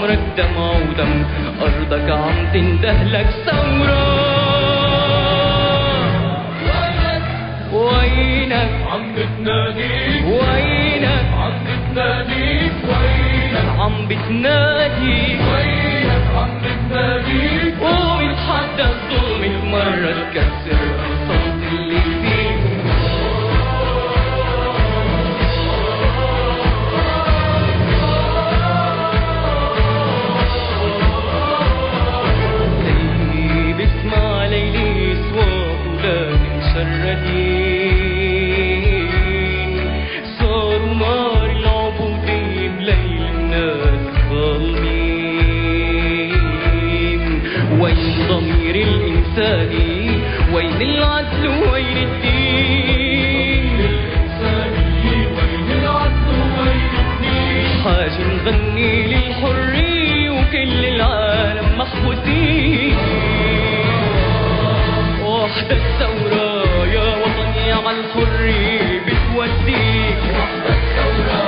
عمرك دمع ودم، أرضك عم تندهلك ثورة. وينك عم بتناديك، وينك عم بتناديك، وينك عم بتناديك، وينك عم بتناديك. قوم اتحدى الظلم مرة تكسر الصوت اللي فيك. ليلي بسمع ليلي صوت ولكن شردين، صاروا نار العبودية بليل الناس ظالمين. وين ضمير الإنساني؟ وين العدل وين الدين؟ وين العدل وين الدين؟ حاجة نغني للحرية وكل العالم محبوسين. وحدة الثورة يا وطني على الحرية بتوديك. وحدة الثورة